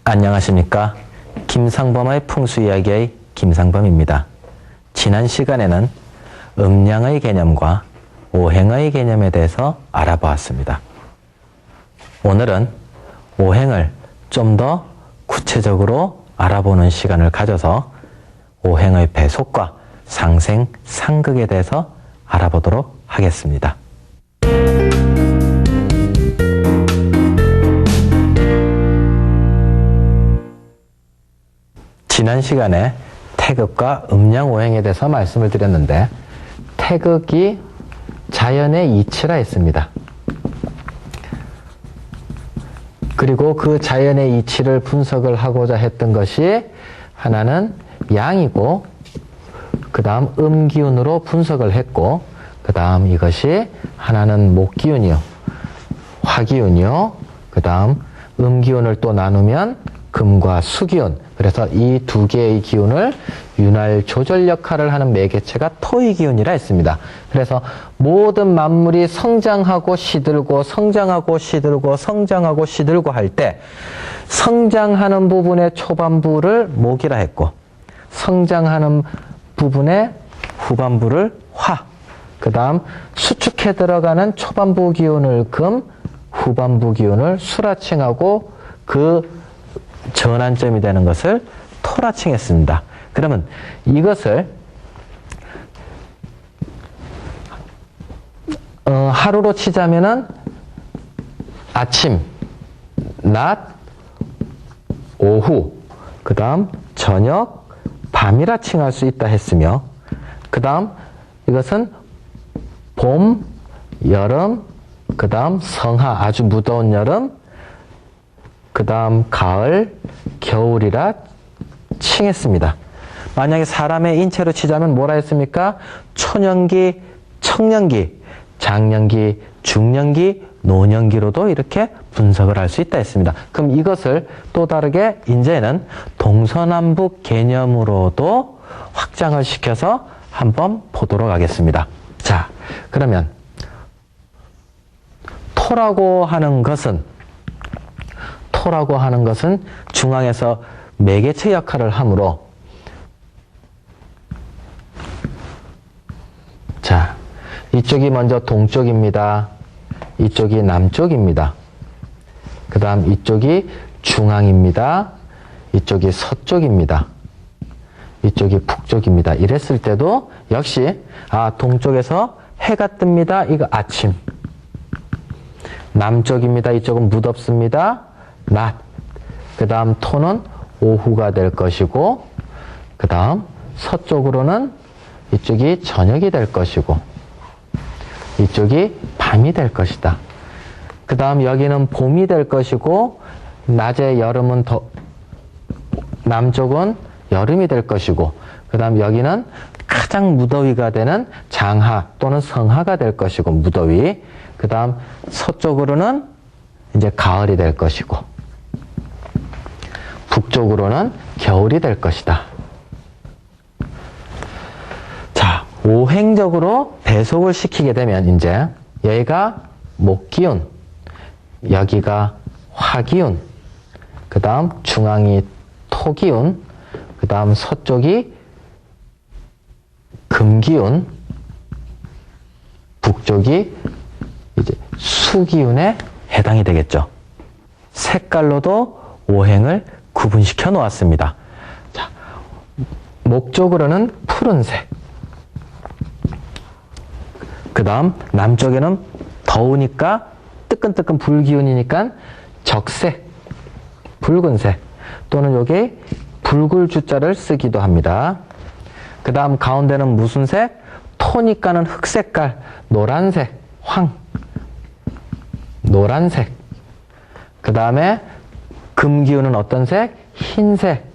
안녕하십니까. 김상범의 풍수이야기의 김상범입니다. 지난 시간에는 음량의 개념과 오행의 개념에 대해서 알아보았습니다. 오늘은 오행을 좀 더 구체적으로 알아보는 시간을 가져서 오행의 배속과 상생, 상극에 대해서 알아보도록 하겠습니다. 지난 시간에 태극과 음양오행에 대해서 말씀을 드렸는데 태극이 자연의 이치라 했습니다. 그리고 그 자연의 이치를 분석을 하고자 했던 것이 하나는 양이고 그 다음 음기운으로 분석을 했고 그 다음 이것이 하나는 목기운이요 화기운이요 그 다음 음기운을 또 나누면 금과 수기운, 그래서 이 두 개의 기운을 윤활 조절 역할을 하는 매개체가 토의 기운이라 했습니다. 그래서 모든 만물이 성장하고 시들고 성장하고 시들고 성장하고 시들고 할 때 성장하는 부분의 초반부를 목이라 했고 성장하는 부분의 후반부를 화, 그 다음 수축해 들어가는 초반부 기운을 금, 후반부 기운을 수라 칭하고 그 전환점이 되는 것을 토라 칭했습니다. 그러면 이것을 하루로 치자면은 아침, 낮, 오후, 그 다음 저녁, 밤이라 칭할 수 있다 했으며 그 다음 이것은 봄, 여름, 그 다음 성하, 아주 무더운 여름, 그 다음 가을, 겨울이라 칭했습니다. 만약에 사람의 인체로 치자면 뭐라 했습니까? 초년기, 청년기, 장년기, 중년기, 노년기로도 이렇게 분석을 할 수 있다 했습니다. 그럼 이것을 또 다르게 이제는 동서남북 개념으로도 확장을 시켜서 한번 보도록 하겠습니다. 자, 그러면 토라고 하는 것은 중앙에서 매개체 역할을 하므로 자, 이쪽이 먼저 동쪽입니다. 이쪽이 남쪽입니다. 그 다음 이쪽이 중앙입니다. 이쪽이 서쪽입니다. 이쪽이 북쪽입니다. 이랬을 때도 역시 동쪽에서 해가 뜹니다. 이거 아침. 남쪽입니다. 이쪽은 무덥습니다. 낮. 그 다음 토는 오후가 될 것이고 그 다음 서쪽으로는 이쪽이 저녁이 될 것이고 이쪽이 밤이 될 것이다. 그 다음 여기는 봄이 될 것이고 낮에 여름은 남쪽은 여름이 될 것이고 그 다음 여기는 가장 무더위가 되는 장하 또는 성하가 될 것이고 무더위. 그 다음 서쪽으로는 이제 가을이 될 것이고 북쪽으로는 겨울이 될 것이다. 자, 오행적으로 배속을 시키게 되면 이제 여기가 목기운, 여기가 화기운, 그 다음 중앙이 토기운, 그 다음 서쪽이 금기운, 북쪽이 이제 수기운에 해당이 되겠죠. 색깔로도 오행을 구분시켜 놓았습니다. 자, 목쪽으로는 푸른색. 그 다음 남쪽에는 더우니까 뜨끈뜨끈 불기운이니까 적색, 붉은색 또는 여기 붉을 주자를 쓰기도 합니다. 그 다음 가운데는 무슨 색? 토니까는 흑색깔, 노란색, 황, 노란색. 그 다음에 금기운은 어떤 색? 흰색.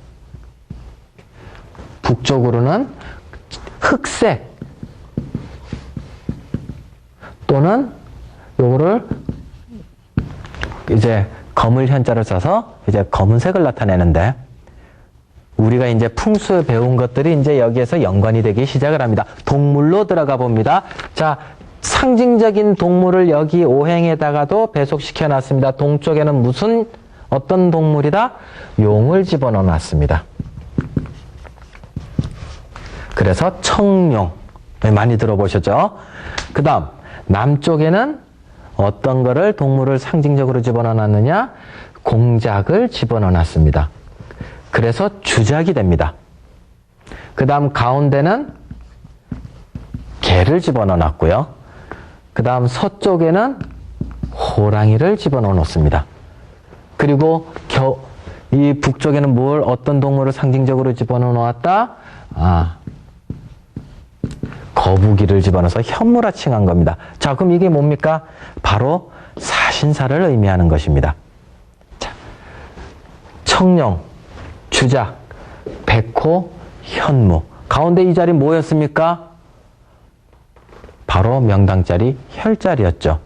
북쪽으로는 흑색 또는 요거를 이제 검을 현자를 써서 이제 검은색을 나타내는데 우리가 이제 풍수에 배운 것들이 이제 여기에서 연관이 되기 시작을 합니다. 동물로 들어가 봅니다. 자, 상징적인 동물을 여기 오행에다가도 배속시켜 놨습니다. 동쪽에는 무슨 어떤 동물이다? 용을 집어넣어 놨습니다. 그래서 청룡. 많이 들어보셨죠? 그 다음 남쪽에는 어떤 거를 동물을 상징적으로 집어넣어 놨느냐? 공작을 집어넣어 놨습니다. 그래서 주작이 됩니다. 그 다음 가운데는 개를 집어넣어 놨고요. 그 다음 서쪽에는 호랑이를 집어넣어 놓습니다. 그리고 이 북쪽에는 어떤 동물을 상징적으로 집어넣어 놓았다? 거북이를 집어넣어서 현무라칭한 겁니다. 자, 그럼 이게 뭡니까? 바로 사신사를 의미하는 것입니다. 자, 청룡, 주작, 백호, 현무. 가운데 이 자리 뭐였습니까? 바로 명당자리 혈자리였죠.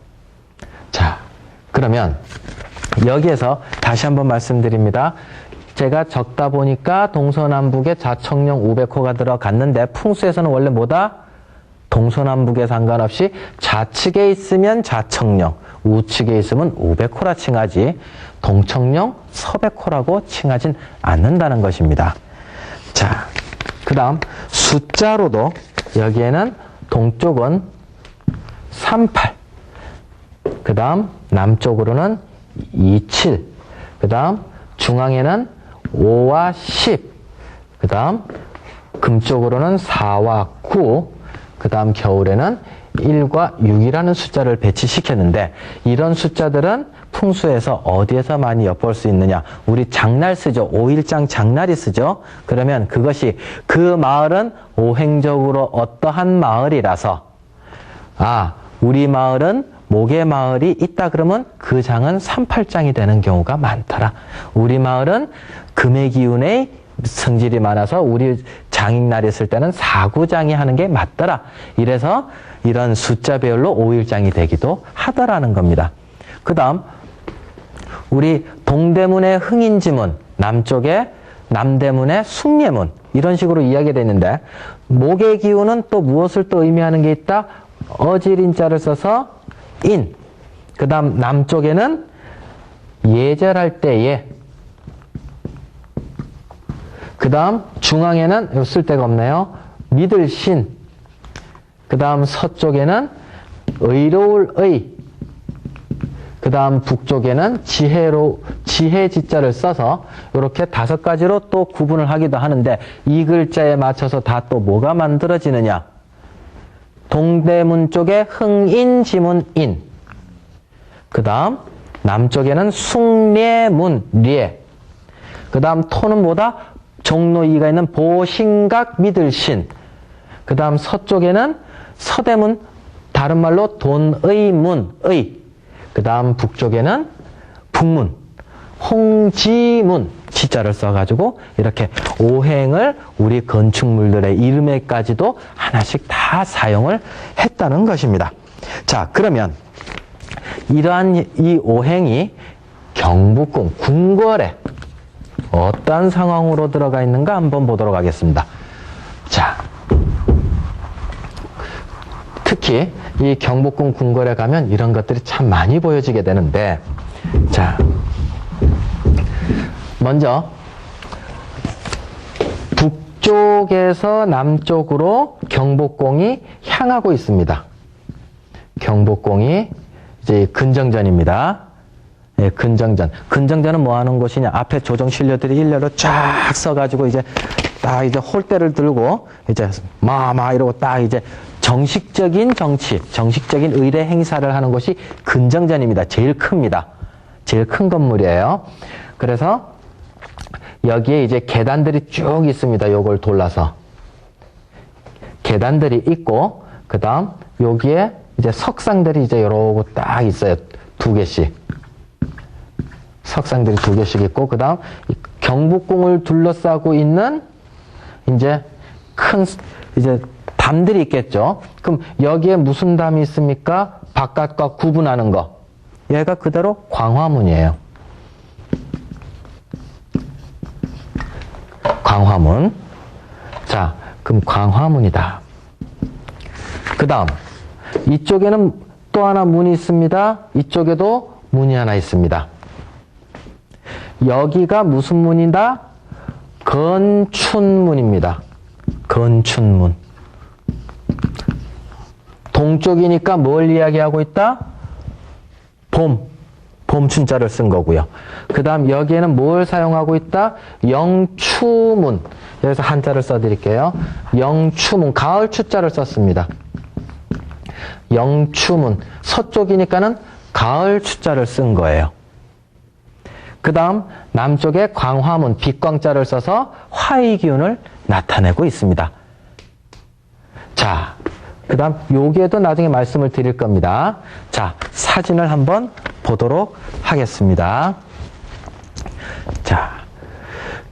자, 그러면 여기에서 다시 한번 말씀드립니다. 제가 적다 보니까 동서남북에 자청룡, 우백호가 들어갔는데 풍수에서는 원래 뭐다? 동서남북에 상관없이 좌측에 있으면 자청룡, 우측에 있으면 우백호라 칭하지 동청룡, 서백호라고 칭하진 않는다는 것입니다. 자, 그 다음 숫자로도 여기에는 동쪽은 38, 그 다음 남쪽으로는 27, 그 다음 중앙에는 5와 10, 그 다음 금쪽으로는 4와 9, 그 다음 겨울에는 1과 6이라는 숫자를 배치시켰는데 이런 숫자들은 풍수에서 어디에서 많이 엿볼 수 있느냐? 우리 장날 쓰죠. 5일장 장날이 쓰죠. 그러면 그것이 그 마을은 오행적으로 어떠한 마을이라서 우리 마을은 목의 마을이 있다 그러면 그 장은 38장이 되는 경우가 많더라. 우리 마을은 금의 기운의 성질이 많아서 우리 장익날이 있을 때는 4구장이 하는 게 맞더라. 이래서 이런 숫자별로 5일장이 되기도 하더라는 겁니다. 그 다음 우리 동대문의 흥인지문, 남쪽에 남대문의 숭례문 이런 식으로 이야기가 있는데 목의 기운은 또 무엇을 또 의미하는 게 있다? 어질인자를 써서 인. 그 다음 남쪽에는 예절할 때에, 그 다음 중앙에는 쓸 데가 없네요. 믿을 신. 그 다음 서쪽에는 의로울 의. 그 다음 북쪽에는 지혜 지자를 써서 이렇게 5가지로 또 구분을 하기도 하는데 이 글자에 맞춰서 다 또 뭐가 만들어지느냐? 동대문 쪽에 흥인지문인. 그 다음 남쪽에는 숭례문례. 그 다음 토는 뭐다? 종로이가 있는 보신각 믿을신. 그 다음 서쪽에는 서대문, 다른 말로 돈의문의. 그 다음 북쪽에는 북문, 홍지문 지자를 써가지고 이렇게 오행을 우리 건축물들의 이름에까지도 하나씩 다 사용을 했다는 것입니다. 자, 그러면 이러한 이 오행이 경복궁, 궁궐에 어떤 상황으로 들어가 있는가 한번 보도록 하겠습니다. 자, 특히 이 경복궁 궁궐에 가면 이런 것들이 참 많이 보여지게 되는데, 자, 먼저 북쪽에서 남쪽으로 경복궁이 향하고 있습니다. 경복궁이 이제 근정전입니다. 예, 근정전. 근정전은 뭐 하는 곳이냐? 앞에 조정신료들이 일렬로 쫙 서가지고 이제 딱 이제 홀대를 들고 이제 이러고 딱 이제 정식적인 정치, 정식적인 의례 행사를 하는 곳이 근정전입니다. 제일 큽니다. 제일 큰 건물이에요. 그래서 여기에 이제 계단들이 쭉 있습니다. 요걸 돌라서. 계단들이 있고, 그 다음 여기에 이제 석상들이 이제 요러고 딱 있어요. 2개씩. 석상들이 2개씩 있고, 그 다음 경복궁을 둘러싸고 있는 이제 큰, 이제 담들이 있겠죠. 그럼 여기에 무슨 담이 있습니까? 바깥과 구분하는 거. 얘가 그대로 광화문이에요. 광화문. 자, 그럼 광화문이다. 그 다음 이쪽에는 또 하나 문이 있습니다. 이쪽에도 문이 하나 있습니다. 여기가 무슨 문이다? 건춘문입니다. 건춘문. 동쪽이니까 뭘 이야기하고 있다? 봄춘자를 쓴 거고요. 그 다음 여기에는 뭘 사용하고 있다? 영추문. 여기서 한자를 써드릴게요. 영추문. 가을 추자를 썼습니다. 영추문. 서쪽이니까는 가을 추자를 쓴 거예요. 그 다음 남쪽에 광화문. 빛광자를 써서 화의 기운을 나타내고 있습니다. 자, 그 다음 여기에도 나중에 말씀을 드릴 겁니다. 자, 사진을 한번 보도록 하겠습니다. 자,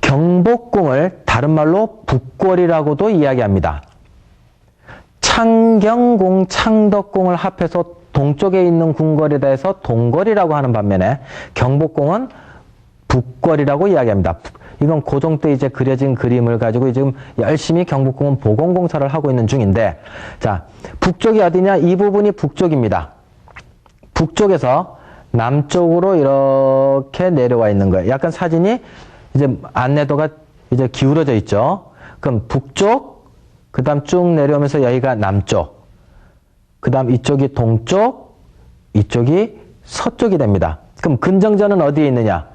경복궁을 다른 말로 북궐이라고도 이야기합니다. 창경궁, 창덕궁을 합해서 동쪽에 있는 궁궐이다 해서 동궐이라고 하는 반면에 경복궁은 북궐이라고 이야기합니다. 이건 고종 때 이제 그려진 그림을 가지고 지금 열심히 경복궁은 보건공사를 하고 있는 중인데, 자, 북쪽이 어디냐? 이 부분이 북쪽입니다. 북쪽에서 남쪽으로 이렇게 내려와 있는 거예요. 약간 사진이 이제 안내도가 이제 기울어져 있죠. 그럼 북쪽, 그 다음 쭉 내려오면서 여기가 남쪽, 그 다음 이쪽이 동쪽, 이쪽이 서쪽이 됩니다. 그럼 근정전은 어디에 있느냐?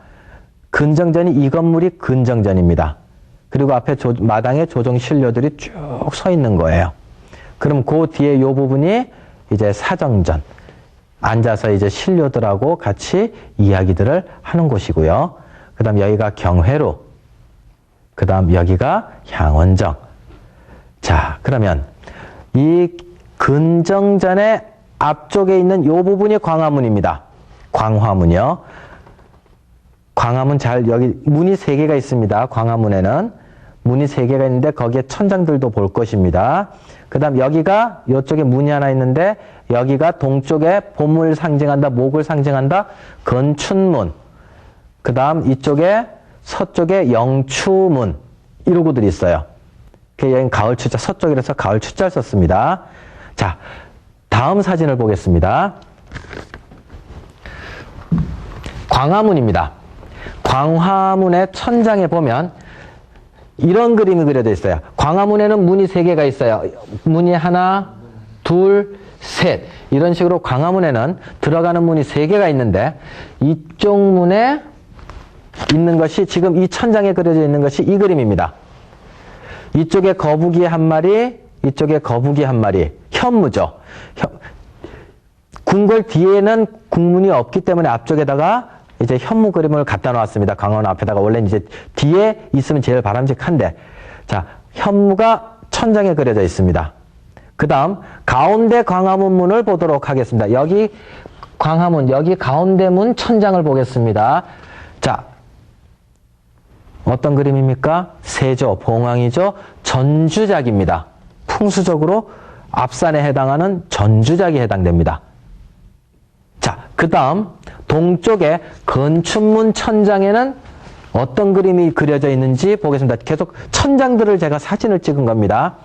근정전이 이 건물이 근정전입니다. 그리고 앞에 마당에 조정신료들이 쭉 서 있는 거예요. 그럼 그 뒤에 이 부분이 이제 사정전. 앉아서 이제 신료들하고 같이 이야기들을 하는 곳이고요. 그 다음 여기가 경회로. 그 다음 여기가 향원정. 자, 그러면 이 근정전의 앞쪽에 있는 이 부분이 광화문입니다. 광화문이요. 광화문 여기 문이 3개가 있습니다. 광화문에는 문이 3개가 있는데 거기에 천장들도 볼 것입니다. 그 다음 여기가 이쪽에 문이 하나 있는데 여기가 동쪽에 봄을 상징한다, 목을 상징한다, 건춘문. 그 다음 이쪽에 서쪽에 영추문. 이러고들 있어요. 여기 가을 추자, 서쪽이라서 가을 추자를 썼습니다. 자, 다음 사진을 보겠습니다. 광화문입니다. 광화문의 천장에 보면 이런 그림이 그려져 있어요. 광화문에는 문이 3개가 있어요. 문이 하나, 둘, 셋. 이런 식으로 광화문에는 들어가는 문이 3개가 있는데 이쪽 문에 있는 것이 지금 이 천장에 그려져 있는 것이 이 그림입니다. 이쪽에 거북이 한 마리, 이쪽에 거북이 한 마리. 현무죠. 궁궐 뒤에는 궁문이 없기 때문에 앞쪽에다가 이제 현무 그림을 갖다 놓았습니다. 광화문 앞에다가. 원래는 이제 뒤에 있으면 제일 바람직한데. 자, 현무가 천장에 그려져 있습니다. 그 다음, 가운데 광화문 문을 보도록 하겠습니다. 여기 광화문, 여기 가운데 문 천장을 보겠습니다. 자, 어떤 그림입니까? 세조, 봉황이죠. 전주작입니다. 풍수적으로 앞산에 해당하는 전주작이 해당됩니다. 자, 그 다음 동쪽에 건춘문 천장에는 어떤 그림이 그려져 있는지 보겠습니다. 계속 천장들을 제가 사진을 찍은 겁니다.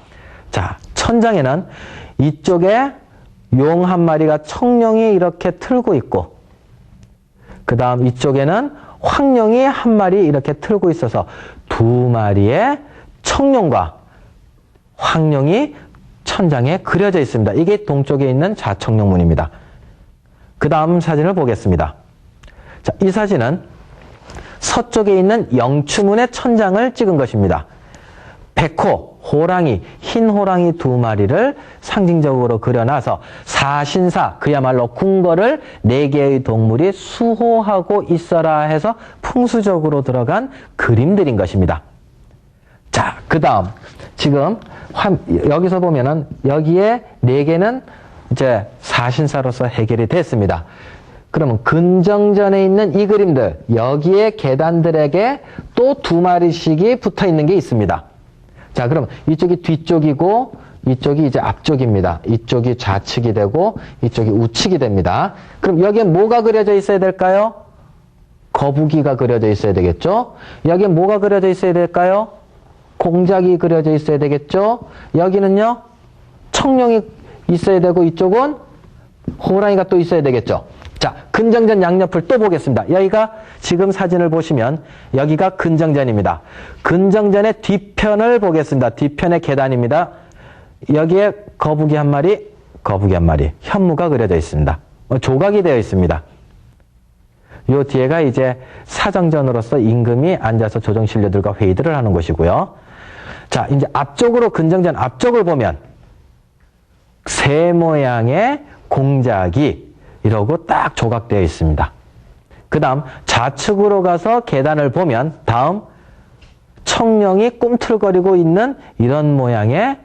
자, 천장에는 이쪽에 용 한 마리가 청룡이 이렇게 틀고 있고, 그 다음 이쪽에는 황룡이 한 마리 이렇게 틀고 있어서 2마리의 청룡과 황룡이 천장에 그려져 있습니다. 이게 동쪽에 있는 자청룡문입니다. 그 다음 사진을 보겠습니다. 자, 이 사진은 서쪽에 있는 영추문의 천장을 찍은 것입니다. 백호, 호랑이, 흰 호랑이 2마리를 상징적으로 그려놔서 사신사, 그야말로 궁궐을 4개의 동물이 수호하고 있어라 해서 풍수적으로 들어간 그림들인 것입니다. 자, 그 다음 지금 여기서 보면은 여기에 4개는 이제 사신사로서 해결이 됐습니다. 그러면 근정전에 있는 이 그림들, 여기에 계단들에게 또 2마리씩이 붙어 있는 게 있습니다. 자, 그럼 이쪽이 뒤쪽이고 이쪽이 이제 앞쪽입니다. 이쪽이 좌측이 되고 이쪽이 우측이 됩니다. 그럼 여기에 뭐가 그려져 있어야 될까요? 거북이가 그려져 있어야 되겠죠? 여기에 뭐가 그려져 있어야 될까요? 공작이 그려져 있어야 되겠죠? 여기는요, 청룡이 있어야 되고 이쪽은 호랑이가 또 있어야 되겠죠? 자, 근정전 양옆을 또 보겠습니다. 여기가 지금 사진을 보시면 여기가 근정전입니다. 근정전의 뒤편을 보겠습니다. 뒤편의 계단입니다. 여기에 거북이 한 마리, 현무가 그려져 있습니다. 조각이 되어 있습니다. 요 뒤에가 이제 사정전으로서 임금이 앉아서 조정신료들과 회의들을 하는 곳이고요. 자, 이제 앞쪽으로 근정전 앞쪽을 보면 새 모양의 공작이 이러고 딱 조각되어 있습니다. 그 다음 좌측으로 가서 계단을 보면 다음 청룡이 꿈틀거리고 있는 이런 모양의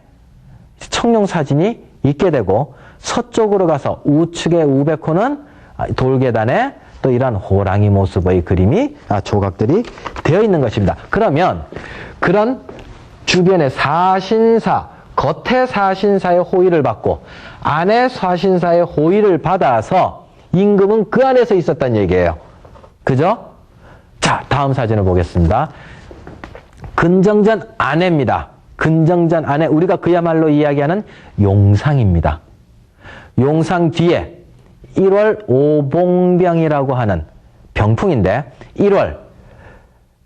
청룡 사진이 있게 되고 서쪽으로 가서 우측의 우백호는 돌계단에 또 이런 호랑이 모습의 그림이 조각들이 되어 있는 것입니다. 그러면 그런 주변의 사신사, 겉의 사신사의 호의를 받고 안의 사신사의 호의를 받아서 임금은 그 안에서 있었다는 얘기예요. 그죠? 자, 다음 사진을 보겠습니다. 근정전 안에입니다. 근정전 안에 우리가 그야말로 이야기하는 용상입니다. 용상 뒤에 1월 오봉병이라고 하는 병풍인데 1월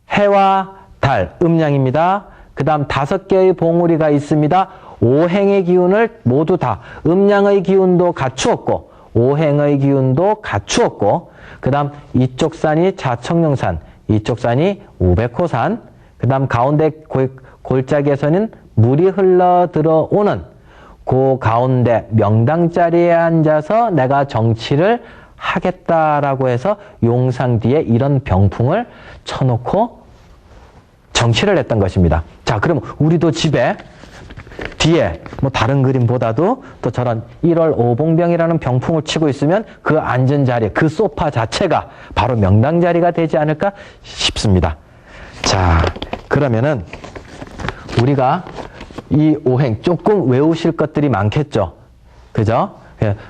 해와 달 음양입니다. 그 다음 5개의 봉우리가 있습니다. 오행의 기운을 모두 다 음양의 기운도 갖추었고 오행의 기운도 갖추었고 그 다음 이쪽 산이 자청룡산, 이쪽 산이 우백호산, 그 다음 가운데 골짜기에서는 물이 흘러 들어오는 그 가운데 명당 자리에 앉아서 내가 정치를 하겠다라고 해서 용상 뒤에 이런 병풍을 쳐놓고 정치를 했던 것입니다. 자, 그럼 우리도 집에 뒤에 뭐 다른 그림보다도 또 저런 1월 오봉병이라는 병풍을 치고 있으면 그 앉은 자리, 그 소파 자체가 바로 명당 자리가 되지 않을까 싶습니다. 자, 그러면은 우리가 이 오행 조금 외우실 것들이 많겠죠. 그죠?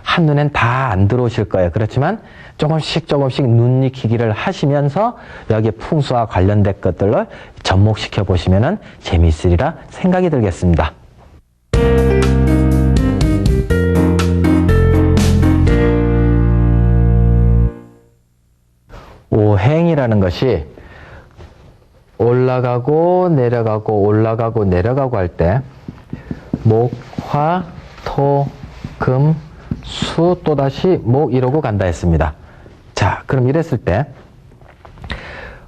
한눈엔 다 안 들어오실 거예요. 그렇지만 조금씩 눈 익히기를 하시면서 여기 풍수와 관련된 것들을 접목시켜 보시면은 재미있으리라 생각이 들겠습니다. 오행이라는 것이 올라가고 내려가고 할 때 목, 화, 토, 금, 수, 또다시 목 이러고 간다 했습니다. 자, 그럼 이랬을 때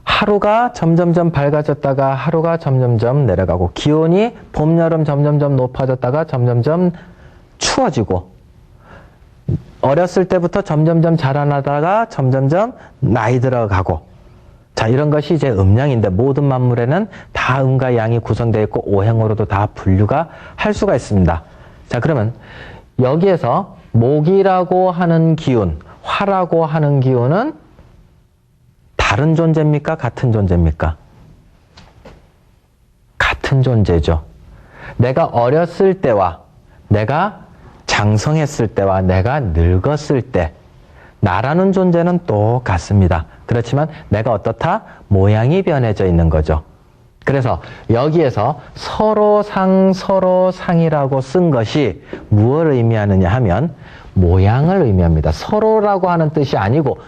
하루가 점점점 밝아졌다가 하루가 점점점 내려가고 기온이 봄, 여름 점점점 높아졌다가 점점점 추워지고 어렸을 때부터 점점점 자라나다가 점점점 나이 들어가고 자, 이런 것이 이제 음양인데 모든 만물에는 다 음과 양이 구성되어 있고 오행으로도 다 분류가 할 수가 있습니다. 자, 그러면 여기에서 목이라고 하는 기운, 화라고 하는 기운은 다른 존재입니까? 같은 존재입니까? 같은 존재죠. 내가 어렸을 때와 내가 장성했을 때와 내가 늙었을 때 나라는 존재는 똑같습니다. 그렇지만 내가 어떻다? 모양이 변해져 있는 거죠. 그래서 여기에서 서로상이라고 쓴 것이 무엇을 의미하느냐 하면 모양을 의미합니다. 서로라고 하는 뜻이 아니고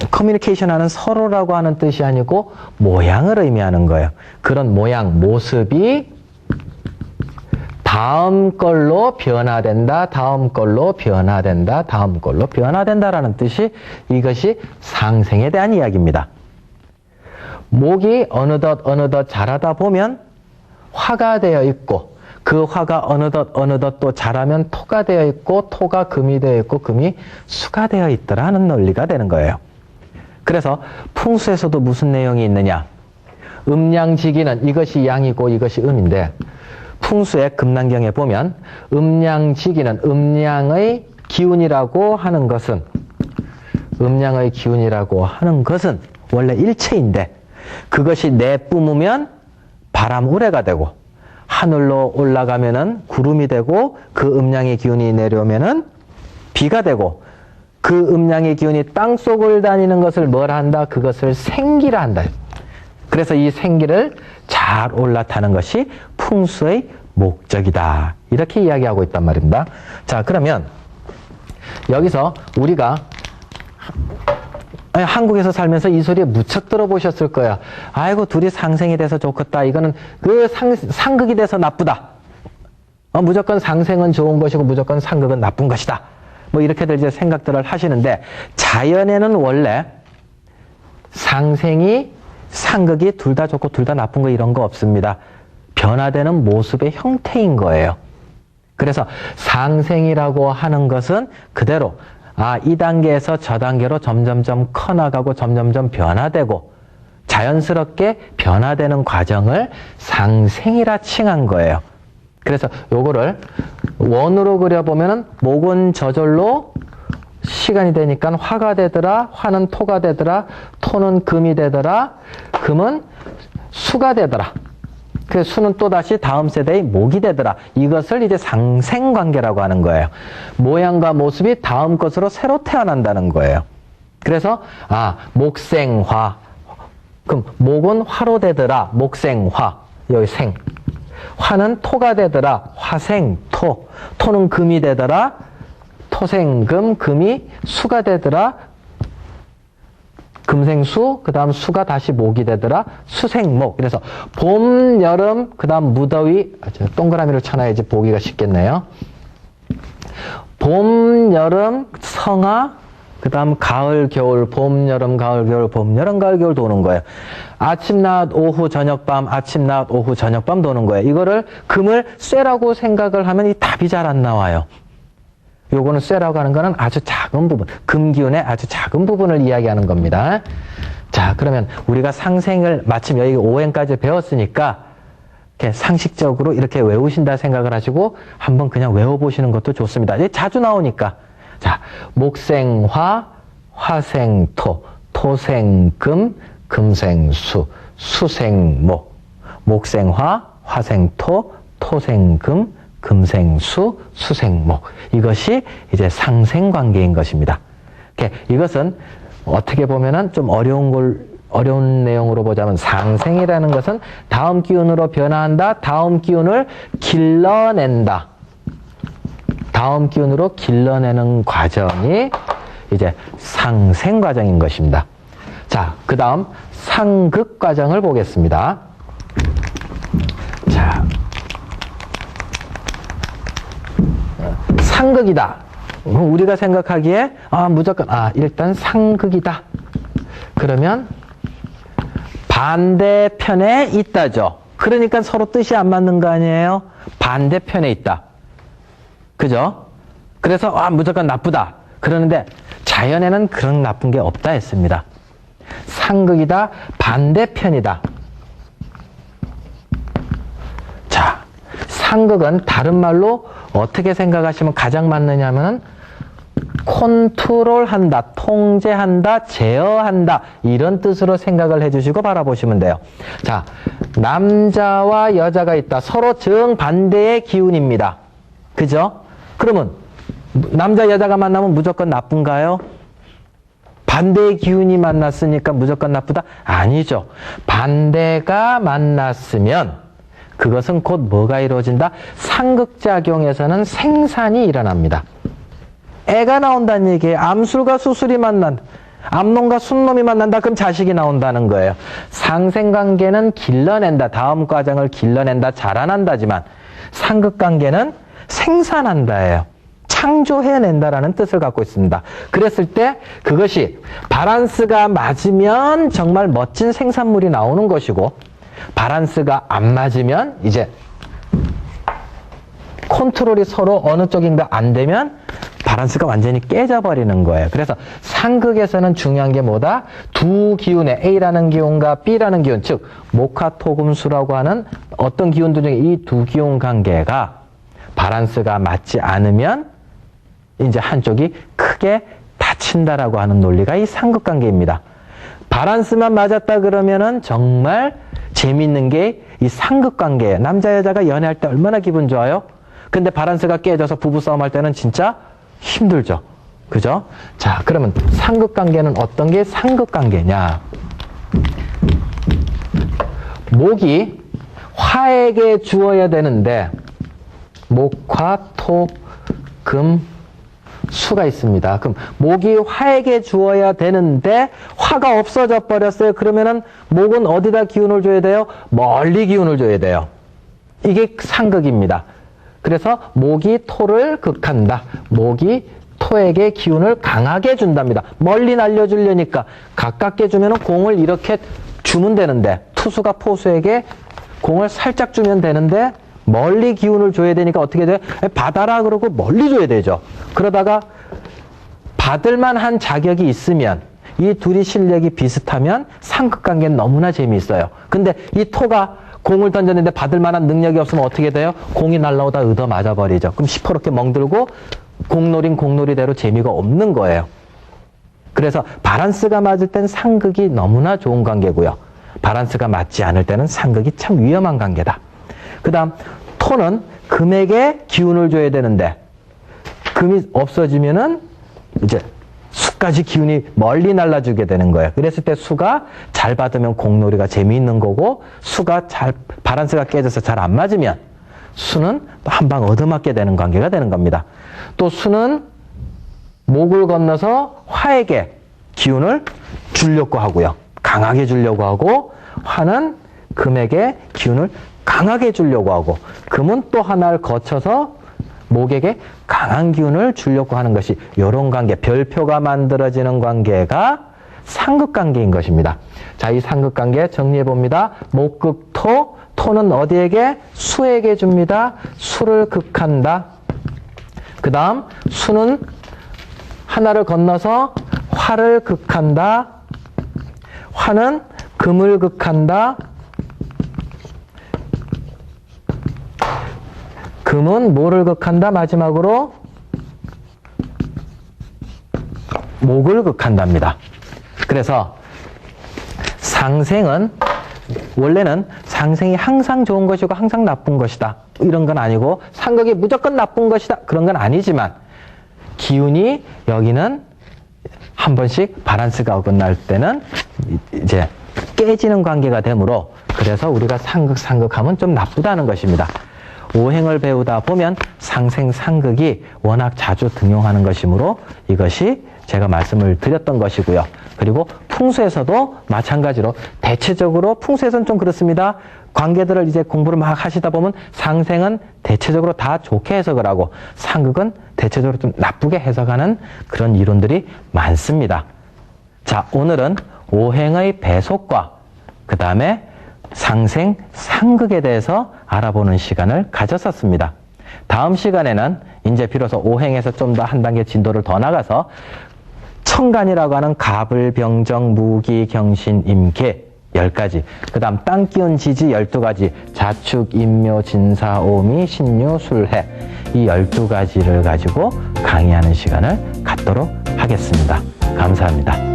커뮤니케이션 하는 서로라고 하는 뜻이 아니고 모양을 의미하는 거예요. 그런 모양, 모습이 다음 걸로 변화된다, 다음 걸로 변화된다, 다음 걸로 변화된다라는 뜻이 이것이 상생에 대한 이야기입니다. 목이 어느덧 자라다 보면 화가 되어 있고 그 화가 어느덧 또 자라면 토가 되어 있고 토가 금이 되어 있고 금이 수가 되어 있더라 하는 논리가 되는 거예요. 그래서 풍수에서도 무슨 내용이 있느냐? 음양지기는 이것이 양이고 이것이 음인데 풍수의 금난경에 보면 음양지기는 음양의 기운이라고 하는 것은 원래 일체인데 그것이 내뿜으면 바람 우레가 되고 하늘로 올라가면은 구름이 되고 그 음양의 기운이 내려오면은 비가 되고 그 음양의 기운이 땅속을 다니는 것을 뭘 한다? 그것을 생기라 한다. 그래서 이 생기를 잘 올라타는 것이 풍수의 목적이다. 이렇게 이야기하고 있단 말입니다. 자, 그러면 여기서 우리가 한국에서 살면서 이 소리 무척 들어보셨을 거야. 아이고, 둘이 상생이 돼서 좋겠다. 이거는 그 상극이 돼서 나쁘다. 무조건 상생은 좋은 것이고 무조건 상극은 나쁜 것이다. 뭐 이렇게들 이제 생각들을 하시는데, 자연에는 원래 상생이 상극이 둘 다 좋고 둘 다 나쁜 거 이런 거 없습니다. 변화되는 모습의 형태인 거예요. 그래서 상생이라고 하는 것은 그대로 이 단계에서 저 단계로 점점점 커나가고 점점점 변화되고 자연스럽게 변화되는 과정을 상생이라 칭한 거예요. 그래서 요거를 원으로 그려보면은 목은 저절로 시간이 되니까 화가 되더라, 화는 토가 되더라, 토는 금이 되더라, 금은 수가 되더라. 그 수는 또다시 다음 세대의 목이 되더라. 이것을 이제 상생관계라고 하는 거예요. 모양과 모습이 다음 것으로 새로 태어난다는 거예요. 그래서 목생화. 그럼 목은 화로 되더라. 목생화. 여기 생. 화는 토가 되더라. 화생토. 토는 금이 되더라. 토생금. 금이 수가 되더라. 금생수, 그 다음 수가 다시 목이 되더라. 수생목. 그래서 봄, 여름, 그 다음 무더위. 동그라미를 쳐놔야지 보기가 쉽겠네요. 봄, 여름, 성화, 그 다음 가을, 겨울, 봄, 여름, 가을, 겨울, 봄, 여름, 가을, 겨울 도는 거예요. 아침, 낮, 오후, 저녁, 밤, 아침, 낮, 오후, 저녁, 밤 도는 거예요. 이거를 금을 쇠라고 생각을 하면 이 답이 잘 안 나와요. 요거는 쇠라고 하는 거는 아주 작은 부분, 금기운의 아주 작은 부분을 이야기하는 겁니다. 자, 그러면 우리가 상생을 마침 여기 5행까지 배웠으니까 이렇게 상식적으로 이렇게 외우신다 생각을 하시고 한번 그냥 외워보시는 것도 좋습니다. 이제 자주 나오니까. 자, 목생화, 화생토, 토생금, 금생수, 수생목. 목생화, 화생토, 토생금, 금생수, 수생목. 이것이 이제 상생관계인 것입니다. 이것은 어떻게 보면은 좀 어려운 내용으로 보자면 상생이라는 것은 다음 기운으로 변화한다. 다음 기운을 길러낸다. 다음 기운으로 길러내는 과정이 이제 상생 과정인 것입니다. 자, 그 다음 상극 과정을 보겠습니다. 자, 상극이다. 우리가 생각하기에 무조건 일단 상극이다. 그러면 반대편에 있다죠. 그러니까 서로 뜻이 안 맞는 거 아니에요? 반대편에 있다. 그죠? 그래서 무조건 나쁘다. 그러는데 자연에는 그런 나쁜 게 없다 했습니다. 상극이다. 반대편이다. 자, 상극은 다른 말로 어떻게 생각하시면 가장 맞느냐면 컨트롤한다, 통제한다, 제어한다 이런 뜻으로 생각을 해주시고 바라보시면 돼요. 자, 남자와 여자가 있다. 서로 정반대의 기운입니다. 그죠? 그러면 남자 여자가 만나면 무조건 나쁜가요? 반대의 기운이 만났으니까 무조건 나쁘다? 아니죠. 반대가 만났으면 그것은 곧 뭐가 이루어진다? 상극작용에서는 생산이 일어납니다. 애가 나온다는 얘기예요. 암술과 수술이 만난다. 암놈과 순놈이 만난다. 그럼 자식이 나온다는 거예요. 상생관계는 길러낸다. 다음 과정을 길러낸다. 자라난다지만 상극관계는 생산한다예요. 창조해낸다라는 뜻을 갖고 있습니다. 그랬을 때 그것이 바란스가 맞으면 정말 멋진 생산물이 나오는 것이고 바란스가 안 맞으면 이제 컨트롤이 서로 어느 쪽인가 안 되면 바란스가 완전히 깨져버리는 거예요. 그래서 상극에서는 중요한 게 뭐다? 두 기운의 A라는 기운과 B라는 기운, 즉 목화토금수라고 하는 어떤 기운들 중에 이 두 기운 관계가 바란스가 맞지 않으면 이제 한쪽이 크게 다친다라고 하는 논리가 이 상극관계입니다. 바란스만 맞았다 그러면은 정말 재밌는 게 이 상극관계예요. 남자 여자가 연애할 때 얼마나 기분 좋아요? 근데 바란스가 깨져서 부부싸움 할 때는 진짜 힘들죠. 그죠? 자, 그러면 상극관계는 어떤 게 상극관계냐? 목이 화에게 주어야 되는데 목화, 토, 금, 수가 있습니다. 그럼 목이 화에게 주어야 되는데 화가 없어져 버렸어요. 그러면은 목은 어디다 기운을 줘야 돼요? 멀리 기운을 줘야 돼요. 이게 상극입니다. 그래서 목이 토를 극한다. 목이 토에게 기운을 강하게 준답니다. 멀리 날려주려니까 가깝게 주면 공을 이렇게 주면 되는데, 투수가 포수에게 공을 살짝 주면 되는데 멀리 기운을 줘야 되니까 어떻게 돼요? 받아라 그러고 멀리 줘야 되죠. 그러다가 받을만 한 자격이 있으면, 이 둘이 실력이 비슷하면 상극관계는 너무나 재미있어요. 근데 이 토가 공을 던졌는데 받을 만한 능력이 없으면 어떻게 돼요? 공이 날라오다 얻어 맞아버리죠. 그럼 시퍼렇게 멍들고 공놀이대로 재미가 없는 거예요. 그래서 바란스가 맞을 땐 상극이 너무나 좋은 관계고요. 바란스가 맞지 않을 때는 상극이 참 위험한 관계다. 그 다음 토는 금에게 기운을 줘야 되는데 금이 없어지면은 이제 수까지 기운이 멀리 날라주게 되는 거예요. 그랬을 때 수가 잘 받으면 공놀이가 재미있는 거고, 수가 바란스가 깨져서 잘 안 맞으면 수는 한 방 얻어맞게 되는 관계가 되는 겁니다. 또 수는 목을 건너서 화에게 기운을 주려고 하고요. 강하게 주려고 하고, 화는 금에게 기운을 강하게 주려고 하고, 금은 또 하나를 거쳐서 목에게 강한 기운을 주려고 하는 것이, 이런 관계, 별표가 만들어지는 관계가 상극관계인 것입니다. 자, 이 상극관계 정리해 봅니다. 목극토, 토는 어디에게? 수에게 줍니다. 수를 극한다. 그 다음 수는 하나를 건너서 화를 극한다. 화는 금을 극한다. 금은 뭐를 극한다? 마지막으로 목을 극한답니다. 그래서 상생은, 원래는 상생이 항상 좋은 것이고 항상 나쁜 것이다, 이런 건 아니고, 상극이 무조건 나쁜 것이다, 그런 건 아니지만, 기운이 여기는 한 번씩 바란스가 어긋날 때는 이제 깨지는 관계가 되므로, 그래서 우리가 상극하면 좀 나쁘다는 것입니다. 오행을 배우다 보면 상생, 상극이 워낙 자주 등용하는 것이므로 이것이 제가 말씀을 드렸던 것이고요. 그리고 풍수에서도 마찬가지로, 대체적으로 풍수에서는 좀 그렇습니다. 관계들을 이제 공부를 막 하시다 보면 상생은 대체적으로 다 좋게 해석을 하고, 상극은 대체적으로 좀 나쁘게 해석하는 그런 이론들이 많습니다. 자, 오늘은 오행의 배속과 그 다음에 상생, 상극에 대해서 알아보는 시간을 가졌었습니다. 다음 시간에는 이제 비로소 오행에서 좀 더 한 단계 진도를 더 나가서 천간이라고 하는 갑을, 병정, 무기, 경신, 임계 10가지, 그 다음 땅기운 지지 12가지, 자축, 인묘, 진사, 오미, 신유, 술해, 이 12가지를 가지고 강의하는 시간을 갖도록 하겠습니다. 감사합니다.